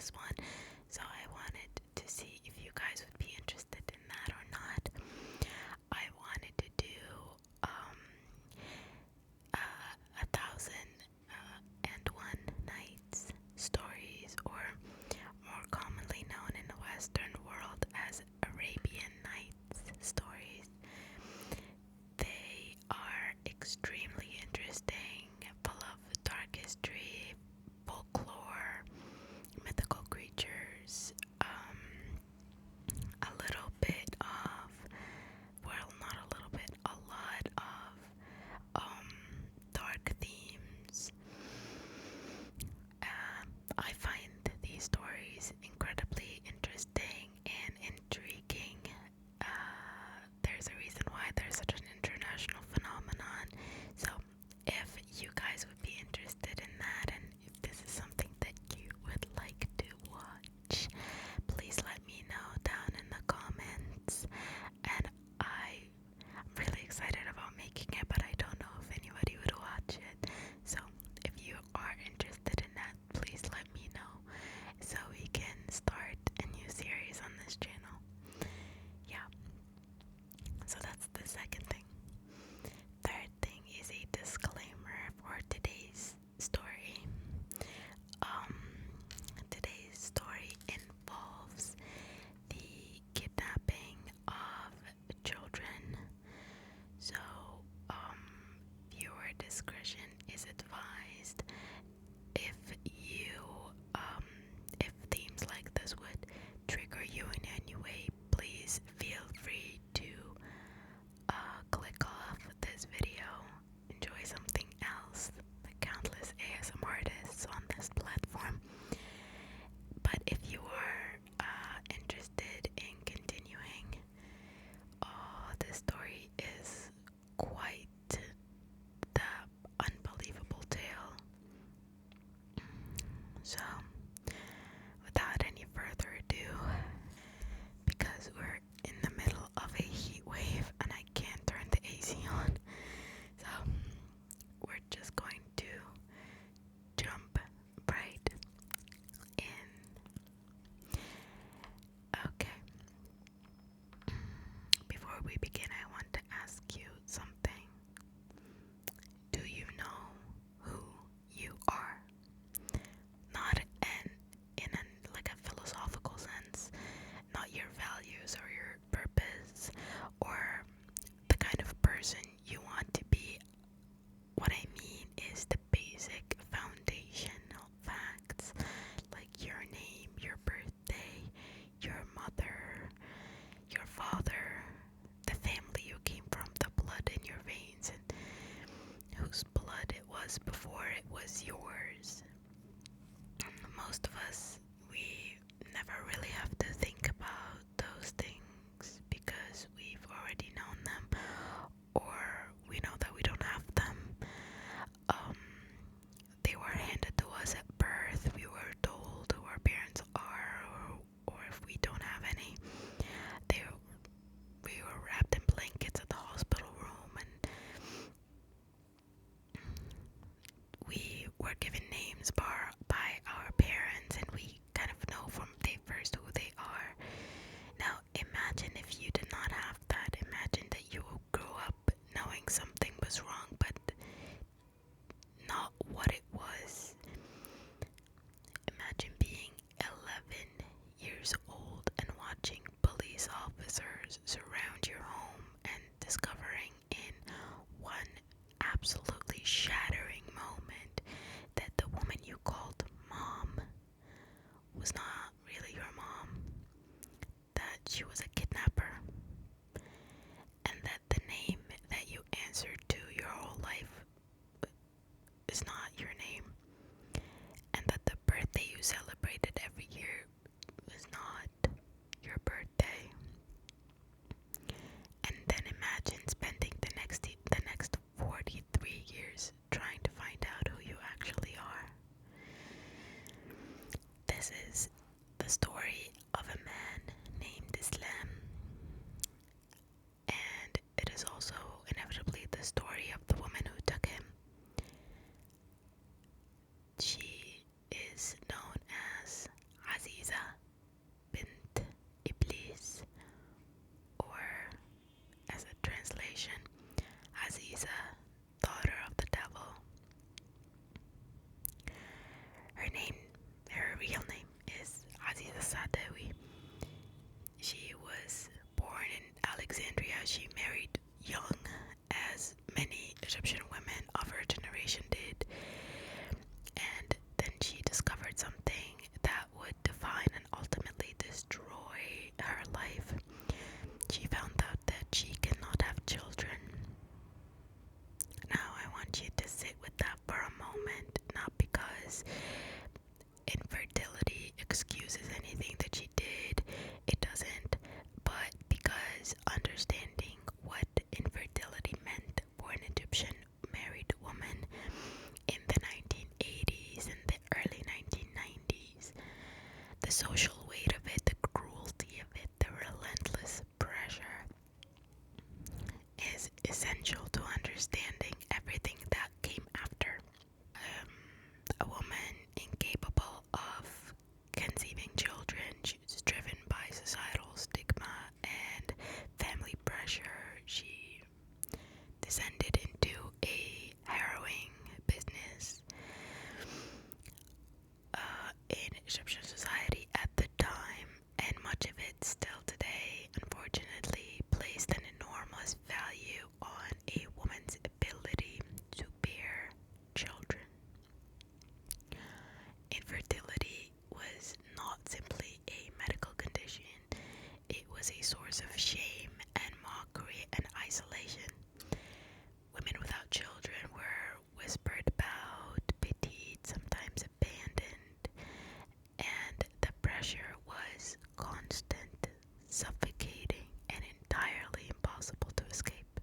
this one, so I wanted to see if you guys would be interested in that or not. I wanted to do a thousand and one nights stories, or more commonly known in the Western world as Arabian Nights stories. They are extremely interesting, full of dark history, folklore, mythical creatures, a little bit of, well, not a little bit, a lot of dark themes. I find these stories incredibly interesting and intriguing. There's a reason why they're such an international phenomenon. So, if you guys would be interested in that, and if this is something that you would like to watch, please let me know down in the comments. And I'm really excited about making it, but I don't know if anybody would watch it. So if you are interested in that, please let me know so we can start a new series on this channel. Yeah, so that's the second thing. Third thing is a disclaimer for today's story. Um, Today's story involves the kidnapping of children. So, viewer discretion is advised. If you, if themes like this would trigger you in any way, please feel free to click off this video, enjoy something else. The countless ASMR artists on this platform. But if you are interested in continuing, this story is quite the unbelievable tale. So, without any further ado, because we're in the middle of a heat wave and I can't turn the AC on, so we're just going to jump right in. Okay. Before we begin, I want to ask you something. Do you know who you are? Not like a philosophical sense, not your values or your purpose or the kind of person you want to be. What I mean is the basic foundational facts, like your name, your birthday, your mother, your father, the family you came from, the blood in your veins, and whose blood it was before it was yours. Most of us, we never really have to think about those things because we've already known them, or we know that we don't have them. They were handed to us at birth. We were told who our parents are, or if we don't have any, we were wrapped in blankets at the hospital room, and we were given names by our parents, and we kind of know from day first who they are. Now, imagine if you did not have that. Imagine that you grew up knowing something was wrong, but not what it was. Imagine being 11 years old and watching police officers surround your home and discovering in one absolutely shattering moment that the woman you called mom was not really your mom, that she was a kidnapper, and that the name that you answered to your whole life is not your name, and that the birthday you celebrated every year was not your birthday. And then imagine spending the next 43 years trying to find out who you actually are. This is the story of a man named Islam, and it is also inevitably the story of the woman who took him. She is known as infertility excuses anything that she did. It doesn't. But because understanding what infertility meant for an Egyptian married woman in the 1980s and the early 1990s, the social weight of it, the cruelty of it, the relentless pressure is essential to understanding everything that came after. A woman incapable of conceiving children, she was driven by societal stigma and family pressure. She descended into a harrowing business in Egyptian society at the time, and much of it still today, unfortunately, placed an enormous value on a woman's ability to bear children. Infertility was not simply a medical condition, it was a source of shame and mockery and isolation. Women without children were whispered about, pitied, sometimes abandoned, and the pressure was constant, suffocating, and entirely impossible to escape.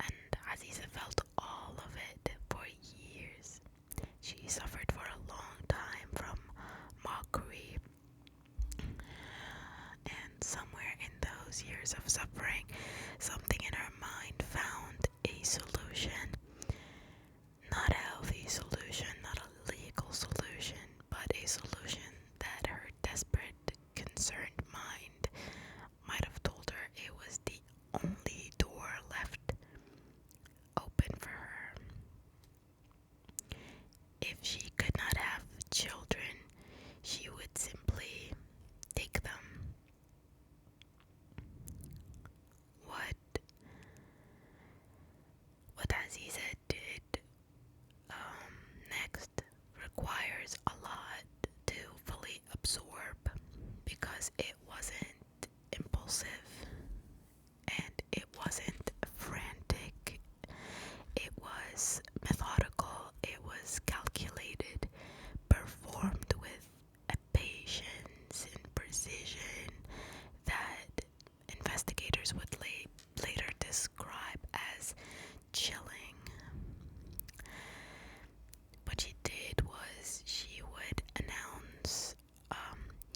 And Aziza felt all of it for years. She suffered for a long time from mockery, and somewhere in those years of suffering, something in her mind found a solution. Not a healthy solution, not a legal solution, but a solution that her desperate, concerned mind might have told her it was the only door left open for her. If she could not have children, she would simply take them. What Aziza did next requires a lot to fully absorb, because it wasn't impulsive and it wasn't frantic. It was methodical, it was calculated, performed with a patience and precision that investigators would later describe as chilling. What she did was she would announce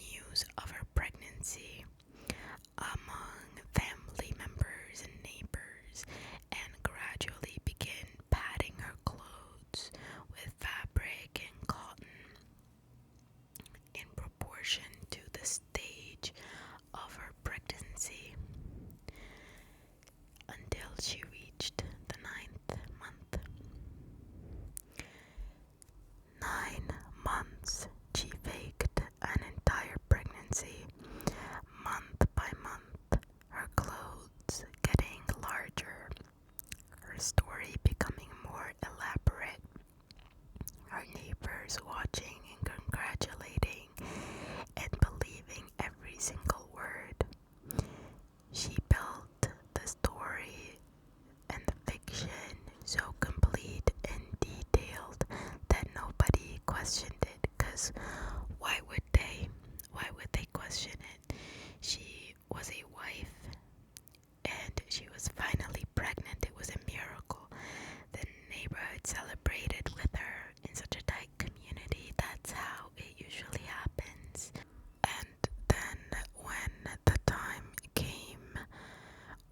news of her pregnancy among family members and neighbors, and gradually begin padding her clothes with fabric and cotton in proportion to the stage of her pregnancy, until she reached the 9th month. 9 months she faked an entire pregnancy, month by month, her clothes getting larger, her story becoming more elaborate, her neighbors watching and congratulating and believing every single word. She built the story and the fiction so complete and detailed that nobody questioned it, because why would they? Why would they question it? She was a wife and she was finally pregnant. It was a miracle. The neighborhood celebrated with her in such a tight community. That's how it usually happens. And then when the time came,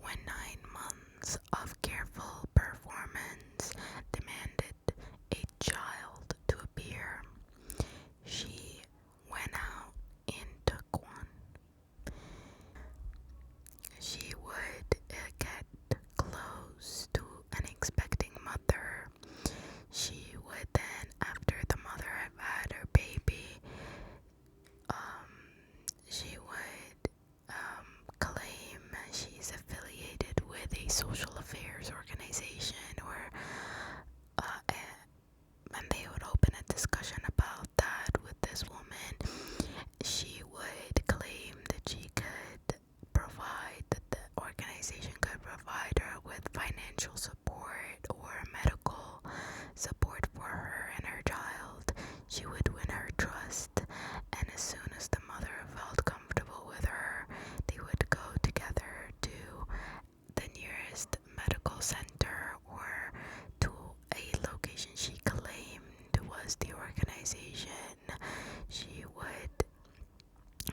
when 9 months of careful performance demanded a child to appear, she organization. She would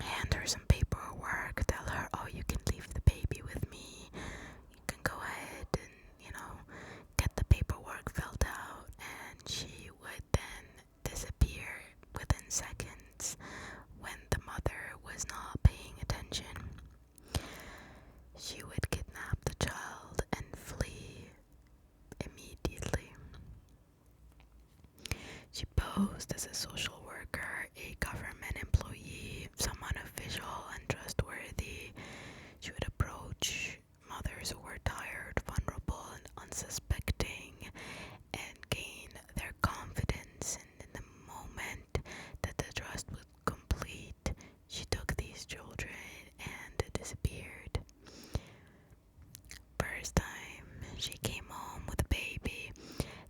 hand her some paperwork, tell her, oh, you can leave the baby with me. You can go ahead and, get the paperwork filled out. And she would then disappear within seconds when the mother was not paying attention. She would kidnap the child and flee immediately. She posed as a social worker, a government employee, someone official and trustworthy. She would approach mothers who were tired, vulnerable, and unsuspecting and gain their confidence. And in the moment that the trust was complete, she took these children and disappeared. First time she came home with a baby,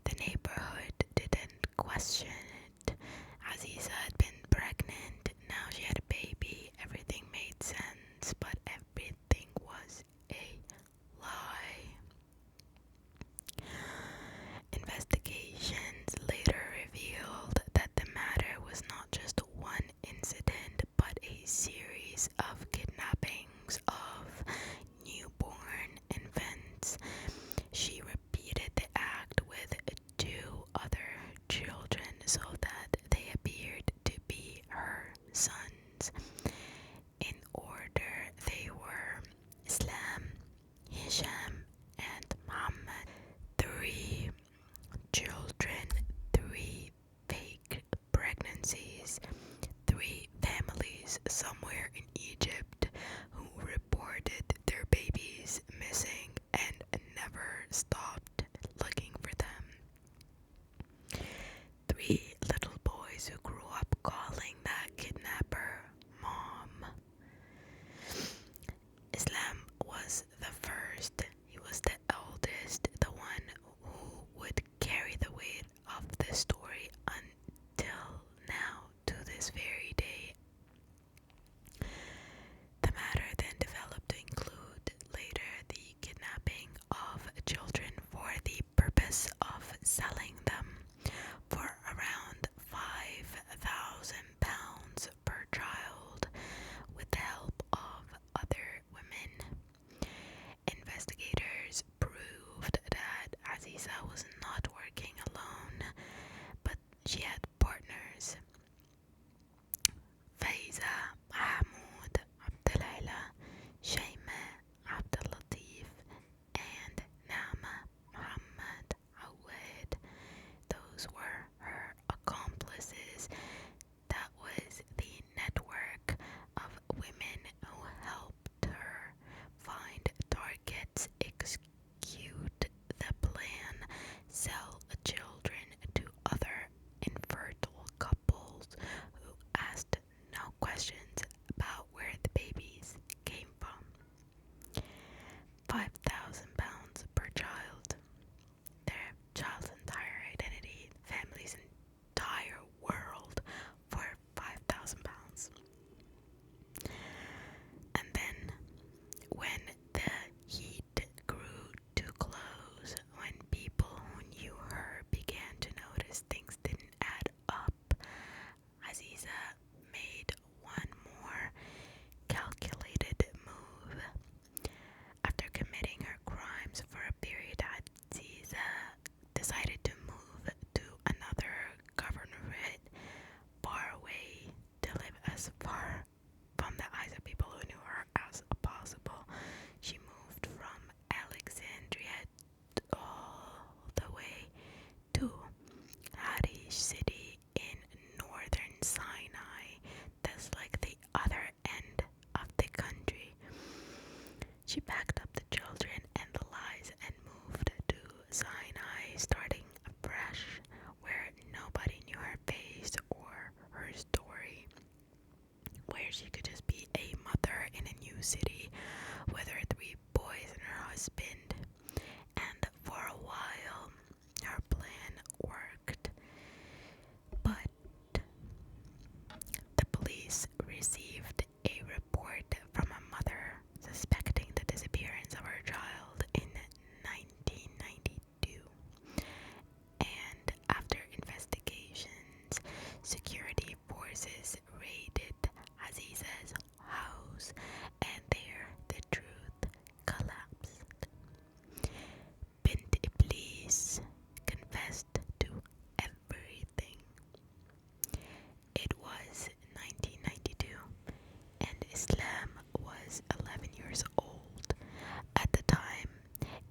the neighborhood didn't question it. Aziza had been pregnant, now she had a baby, everything made sense, but everything was a lie. Investigations later revealed that the matter was not just one incident, but a series of kidnappings of newborn infants. She repeated the act with 2 other children so that they appeared to be her sons. In order, they were Islam, Hisham, and Muhammad. 3 children, 3 fake pregnancies, 3 families somewhere in Egypt who reported their babies missing and never stopped looking for them. 3 little boys who grew up calling that kidnapper mom. Islam was the first. He was the eldest, the one who would carry the weight of the story until now, to this very day. The matter then developed to include later the kidnapping of children for the purpose of selling them for around £5,000 per child with the help of other women. Investigators proved that Aziza was not working alone, but she had partners. Faiza, Mahmoud, Abdelaila, Shayma, Abdelatif, and Nama Muhammad Awad. Those were her accomplices. That was the network of women who helped her find targets, execute the plan, sell children to other infertile couples who asked no questions about where the babies came from. £5,000 per child. Their child's entire identity, family's entire world for £5,000. And then, when the heat grew too close, when people who knew her began to notice things didn't add up, Aziza made one more calculated move. After committing her crimes for a period, Aziza decided to move to another governorate far away, to live as far from the eyes of people who knew her as possible. She moved from Alexandria all the way to Hadish city in northern Sinai. That's like the other end of the country. She packed up the children and the lies and moved to Sinai, starting afresh, where nobody knew her face or her story, where she could just be a mother in a new city with her 3 boys and her husband. And for a while, her plan worked. But the police received a report from a mother suspecting the disappearance of her child in 1992. And after investigations, Security forces raided Aziza's house, and there the truth collapsed. Bint Iblis confessed to everything. It was 1992, and Islam was 11 years old. At the time,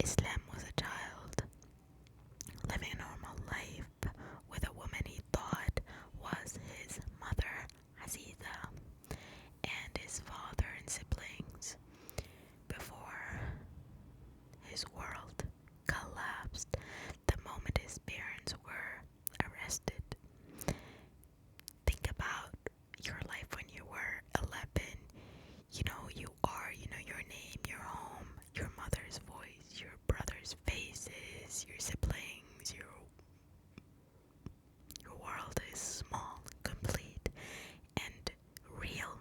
Islam was a child, living a normal life with a woman he thought was his mother, Aziza, and his father and siblings, before his world collapsed the moment his parents were arrested. Think about your life when you were 11. You know your name, your home, your mother's voice, your brother's faces, your siblings, your world is small, complete, and real.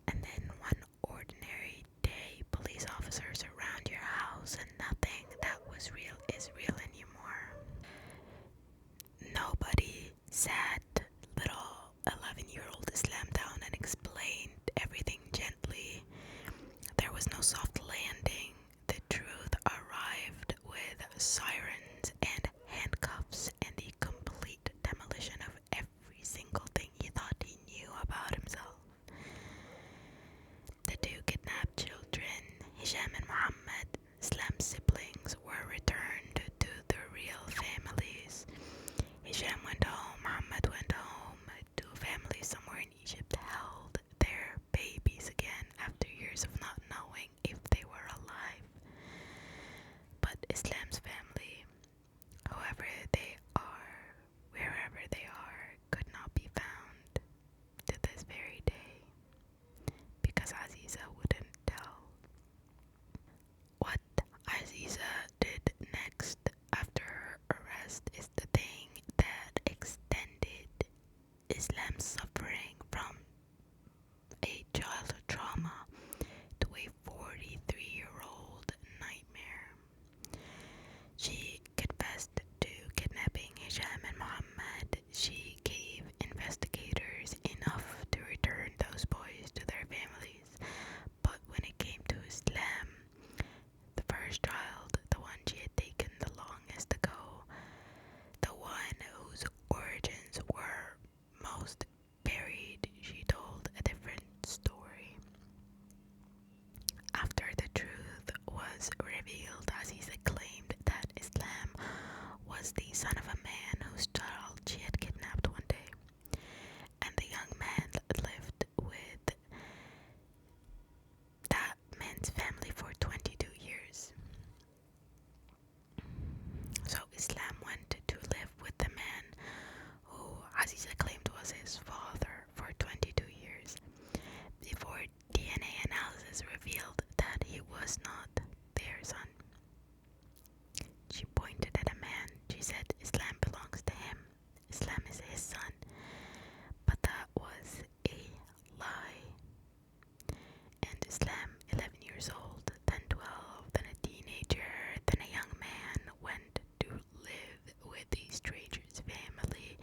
And then one ordinary day, police officers around your house, and nothing that was real is real anymore. Nobody sat little 11-year-old Islam down and explained everything gently. There was no soft landing. The truth arrived with sirens and handcuffs and the complete demolition of every single thing he thought he knew about himself. The two kidnapped children, Hisham and Muhammad, Islam's siblings, were returned to their real families. Hisham went home, Muhammad went home. Two families somewhere in Egypt held their babies again after years of not knowing if they were alive. But Islam's family, whoever they are, wherever they are, could not be found to this very day, because Aziza wouldn't tell. What Aziza did next after her arrest is the thing that extended Islam's suffering from a childhood trauma to a 43-year-old nightmare. She confessed to kidnapping Hisham and Muhammad. She gave investigators enough to return those boys to their families. But when it came to Islam, the first child, the one she had taken the longest ago, the one whose origins were most buried, she told a different story. After the truth was revealed, Aziza claimed that Islam was the son of a man whose child she had kidnapped one day, and the young man lived with that man's family for 22 years. So Islam went to live with the man who Aziza claimed was his father for 22 years, before DNA analysis revealed that he was not their son. She pointed at a man. She said Islam belongs to him. Islam is his son. But that was a lie. And Islam, 11 years old, then 12, then a teenager, then a young man, went to live with the stranger's family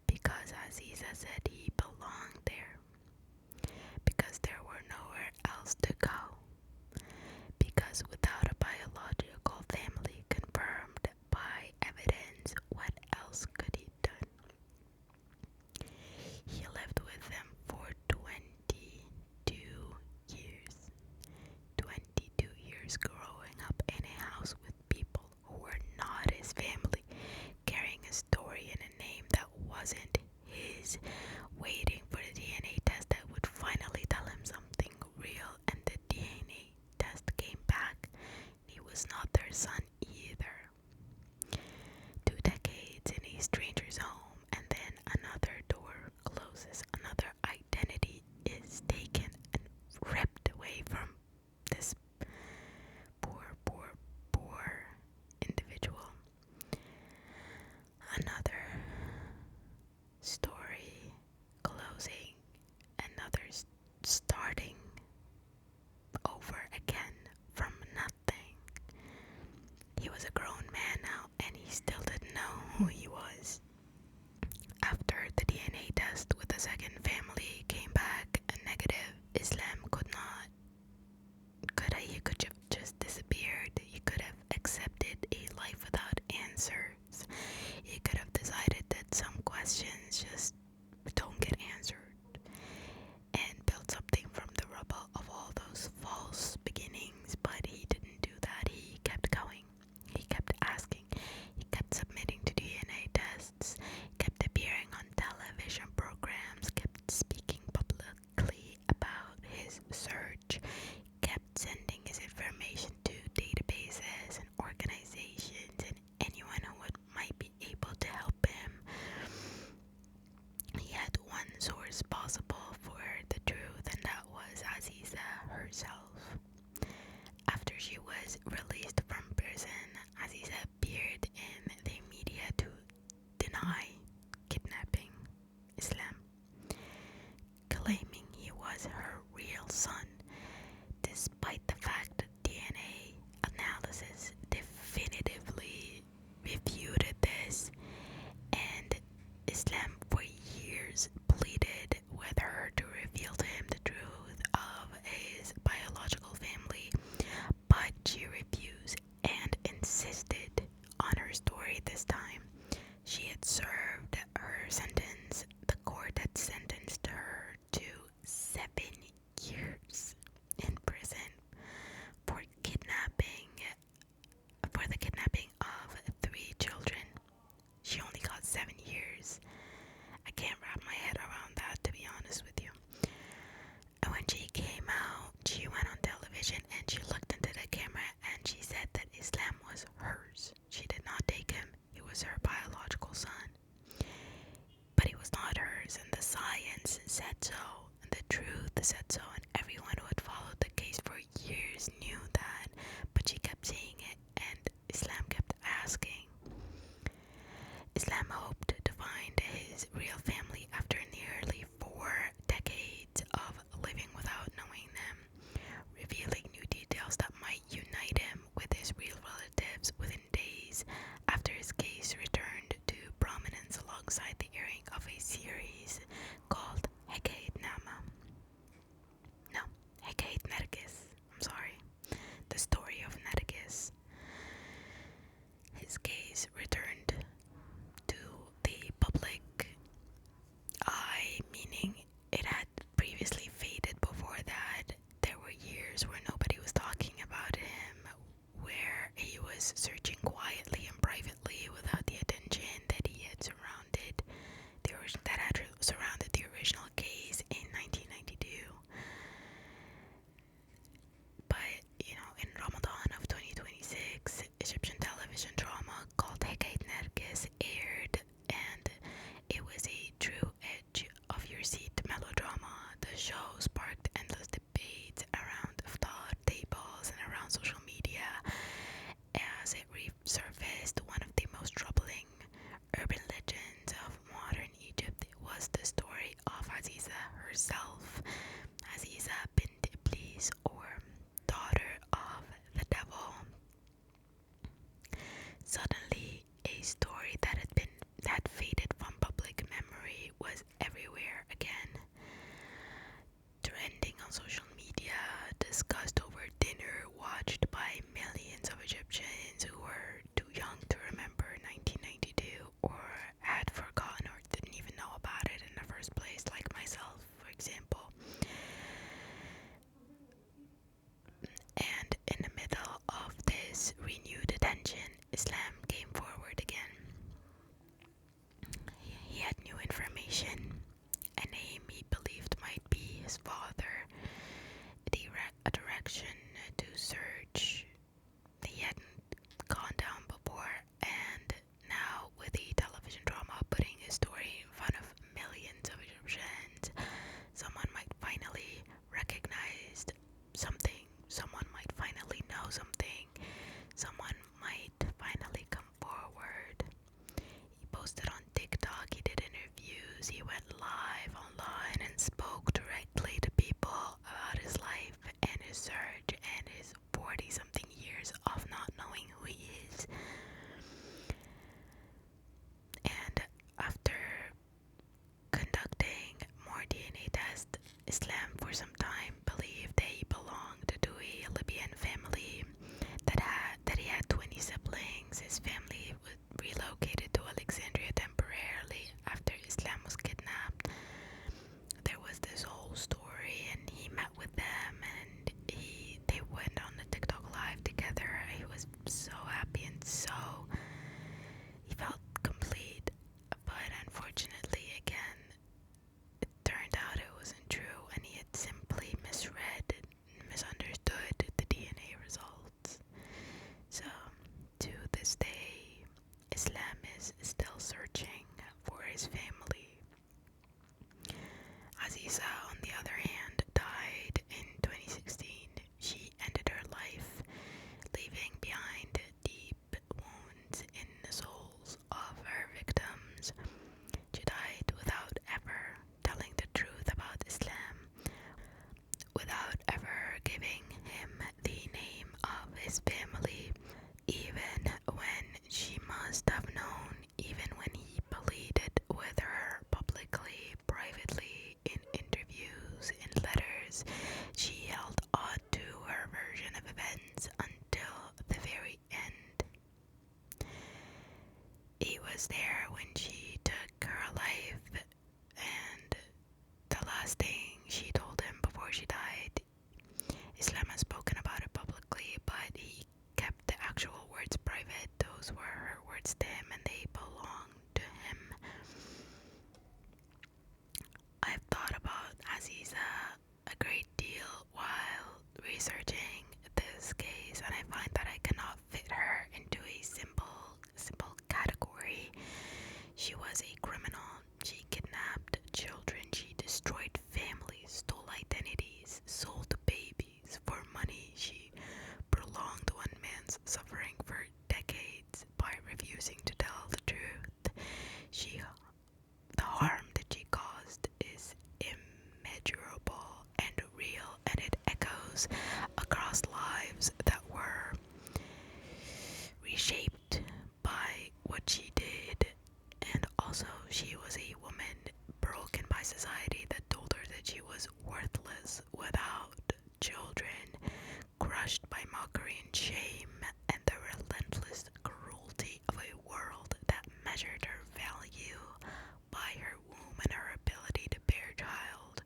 because Aziza said he belonged there. Because there were nowhere else to go. Because without a biological family confirmed by evidence, what else could he have done? He lived with them for 22 years. 22 years growing up in a house with people who were not his family, carrying a story and a name that wasn't his, waiting for the DNA test that would finally tell him something real, and the DNA test came back. He was not their son either. 2 decades in a stranger's home, and then another door closes, another identity is taken and ripped away from this poor individual. Another story closes. was possible for the truth, and that was Aziza herself. After she was released from prison, Aziza appeared in the media to deny kidnapping Islam, claiming he was her real son, despite the fact that DNA analysis definitively refuted this, and Islam for years pleaded with her to reveal to him the truth of his biological family, but she refused and insisted on her story this time. She had served her sentence. The court had sentenced her to 7 years in prison for the kidnapping of 3 children. She only got 7 years. I can't wrap my head around that, to be honest with you. And when she came out, she went on television and she looked into the camera and she said that Islam was hers. She did not take him. He was her biological son. But he was not hers, and the science said so, and the truth said so, and everyone who had followed the case for years knew that. But she kept saying it, and Islam kept asking. Islam hoped to find his real family after nearly 4 decades of living without knowing them, revealing new details that might unite him with his real relatives within days after his case returned to prominence alongside the airing of a series called Hekayet Nama. No, Hekayet Nergis. I'm sorry. The story of Nergis. His case returned to the public eye, meaning it had previously faded before that. There were years where nobody was talking about him, where he was searching quietly and privately without the attention that he had surrounded the original case in 1992. But, in Ramadan of 2026, Egyptian television drama called Hekayet Nergis aired, and it was a true edge of your seat melodrama. The show sparked endless debates around iftar tables and around social media as it resurfaced one of the most troubling urban legends of modern Egypt. It was the story of Aziza herself, Aziza bint Iblis, or daughter of the devil. Suddenly, a story that had faded from public memory was everywhere again, trending on social media, discussed over dinner, watched by millions of Egyptians who were too young to remember 1992 or had forgotten or didn't even know about it in the first place, like myself, for example. And in the middle of this renewed attention, Islam came forward again. He had new information, a name he believed might be his father, a direction to search he hadn't gone down before, and now with the television drama putting his story in front of millions of Egyptians, someone might finally recognize something, someone might finally know something, someone might finally come forward. He posted on TikTok, he did interviews, he went live online and spoke directly to people about his life and his search and his 40-something years of not knowing who he is. And after conducting more DNA tests, Islam for some time believed that he belonged to a Libyan family that he had 20 siblings. His family was relocated to Alexandria temporarily after Islam was kidnapped. There was this whole story, and he met with them, and he Aziza, on the other hand, died in 2016. She ended her life, leaving behind deep wounds in the souls of her victims. She died without ever telling the truth about Islam, without ever giving him the name of his family, even when she must have known, even when he pleaded with her publicly, privately, in interviews, in letters. She held on to her version of events until the very end. He was there when she took her life, and the last thing she told him before she died, Islam has spoken about it publicly, but he kept the actual words private. Those were her words to him, and they belonged to him. I've thought about Aziza a great deal while researching this case, and I find that I cannot fit her into a simple category. She was a criminal. She kidnapped children. She destroyed families, stole identities, sold babies for money. She prolonged one man's suffering for decades by refusing to tell the truth. The harm that she caused is immeasurable and real, and it echoes across lives that were reshaped by what she did. And also, she was a woman broken by society that told her that she was worthless without children, crushed by mockery and shame, and the relentless cruelty of a world that measured her value by her womb and her ability to bear child.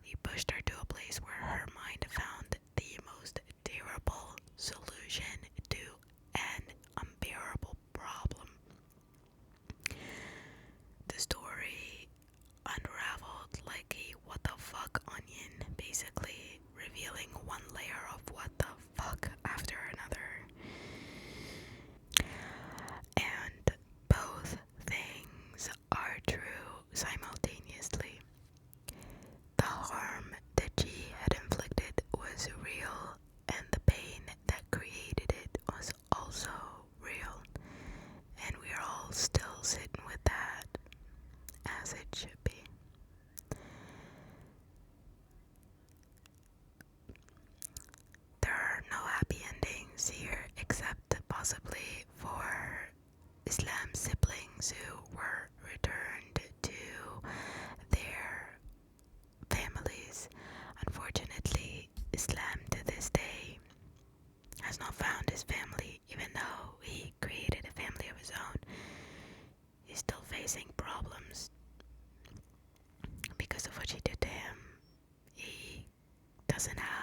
He pushed her to a place where her mind found the most terrible solution to an unbearable problem. The story unraveled like a what the fuck onion, basically revealing one layer of what the fuck after another. And both things are true simultaneously. The harm that she had inflicted was real, and the pain that created it was also real. And we're all still sitting with that, as it should be. There are no happy endings here, except possibly for Islam's siblings who were returned to their families. Unfortunately, Islam to this day has not found his family, even though he created a family of his own. He's still facing problems because of what she did to him. He doesn't have